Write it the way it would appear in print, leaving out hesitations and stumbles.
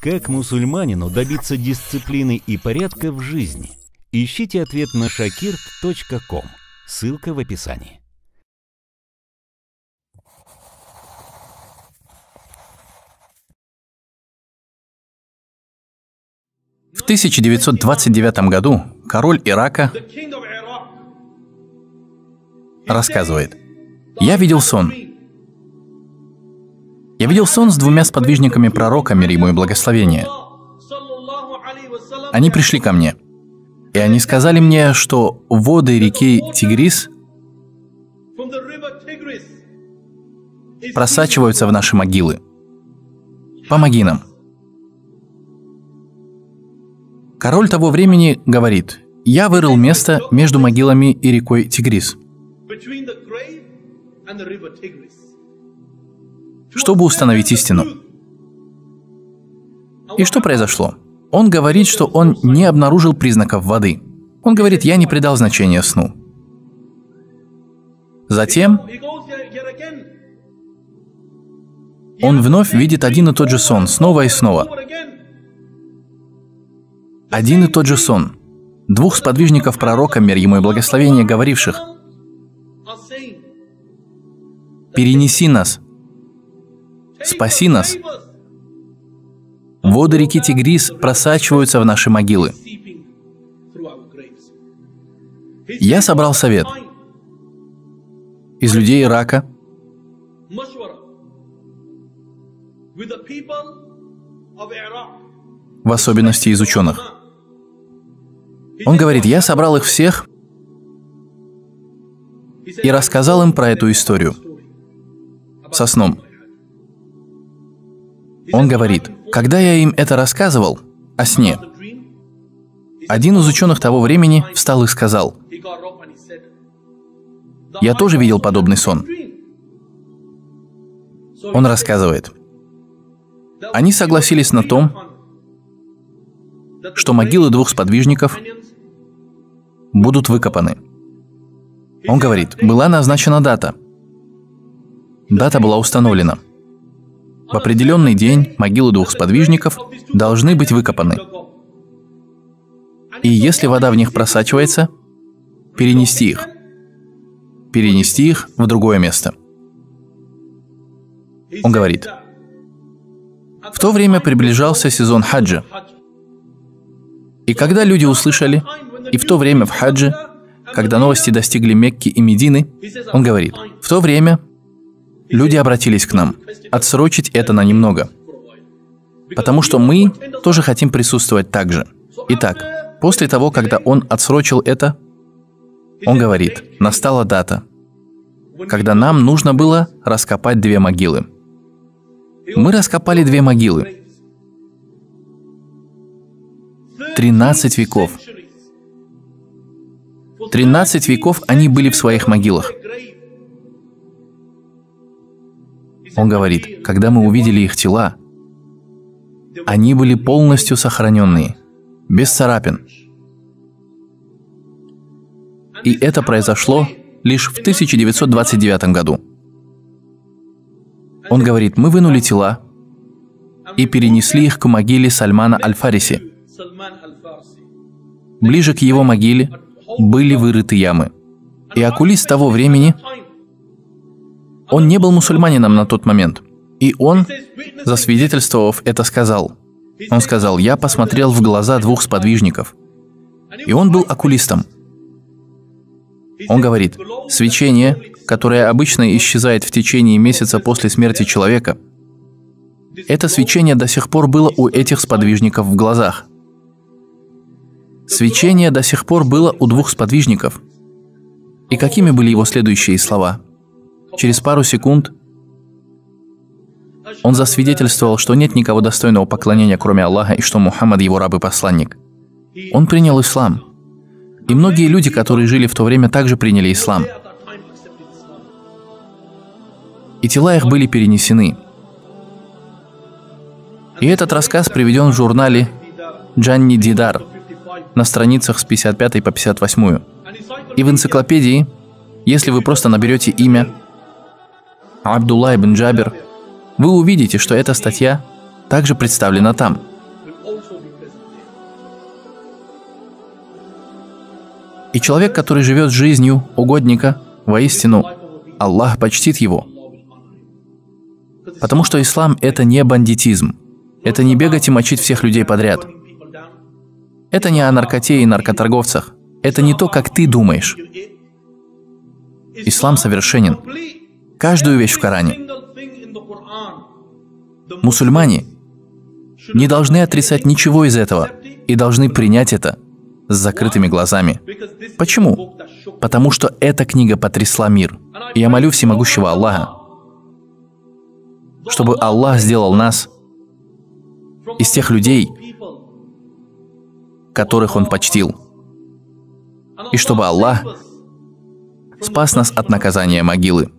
Как мусульманину добиться дисциплины и порядка в жизни? Ищите ответ на shakirt.com. Ссылка в описании. В 1929 году король Ирака рассказывает: «Я видел сон. Я видел сон с двумя сподвижниками пророка, мир ему и благословение. Они пришли ко мне, и они сказали мне, что воды реки Тигрис просачиваются в наши могилы. Помоги нам». Король того времени говорит: «Я вырыл место между могилами и рекой Тигрис, чтобы установить истину». И что произошло? Он говорит, что он не обнаружил признаков воды. Он говорит: «Я не придал значения сну». Затем он вновь видит один и тот же сон, снова и снова. Один и тот же сон. Двух сподвижников пророка, мир ему и благословение, говоривших: «Перенеси нас, спаси нас. Воды реки Тигрис просачиваются в наши могилы». Я собрал совет из людей Ирака, в особенности из ученых. Он говорит: «Я собрал их всех и рассказал им про эту историю со сном». Он говорит: «Когда я им это рассказывал о сне, один из ученых того времени встал и сказал: я тоже видел подобный сон». Он рассказывает: они согласились на том, что могилы двух сподвижников будут выкопаны. Он говорит: была назначена дата. Дата была установлена. В определенный день могилы двух сподвижников должны быть выкопаны. И если вода в них просачивается, перенести их в другое место. Он говорит: в то время приближался сезон хаджа. И когда люди услышали, и в то время в хаджи, когда новости достигли Мекки и Медины, он говорит: в то время люди обратились к нам отсрочить это на немного, потому что мы тоже хотим присутствовать так же. Итак, после того, когда он отсрочил это, он говорит: настала дата, когда нам нужно было раскопать две могилы. Мы раскопали две могилы. 13 веков. 13 веков они были в своих могилах. Он говорит: когда мы увидели их тела, они были полностью сохраненные, без царапин. И это произошло лишь в 1929 году. Он говорит: мы вынули тела и перенесли их к могиле Сальмана Аль-Фариси. Ближе к его могиле были вырыты ямы. И окулист того времени, он не был мусульманином на тот момент. И он, засвидетельствовав это, сказал. Он сказал: я посмотрел в глаза двух сподвижников. И он был окулистом. Он говорит: свечение, которое обычно исчезает в течение месяца после смерти человека, это свечение до сих пор было у этих сподвижников в глазах. Свечение до сих пор было у двух сподвижников. И какими были его следующие слова? Через пару секунд он засвидетельствовал, что нет никого достойного поклонения, кроме Аллаха, и что Мухаммад его раб и посланник. Он принял ислам. И многие люди, которые жили в то время, также приняли ислам. И тела их были перенесены. И этот рассказ приведен в журнале «Джанни Дидар» на страницах с 55 по 58. И в энциклопедии, если вы просто наберете имя Абдулла ибн Джабир, вы увидите, что эта статья также представлена там. И человек, который живет жизнью угодника, воистину, Аллах почтит его. Потому что ислам — это не бандитизм. Это не бегать и мочить всех людей подряд. Это не о наркоте и наркоторговцах. Это не то, как ты думаешь. Ислам совершенен. Каждую вещь в Коране. Мусульмане не должны отрицать ничего из этого и должны принять это с закрытыми глазами. Почему? Потому что эта книга потрясла мир. И я молю всемогущего Аллаха, чтобы Аллах сделал нас из тех людей, которых Он почтил, и чтобы Аллах спас нас от наказания могилы.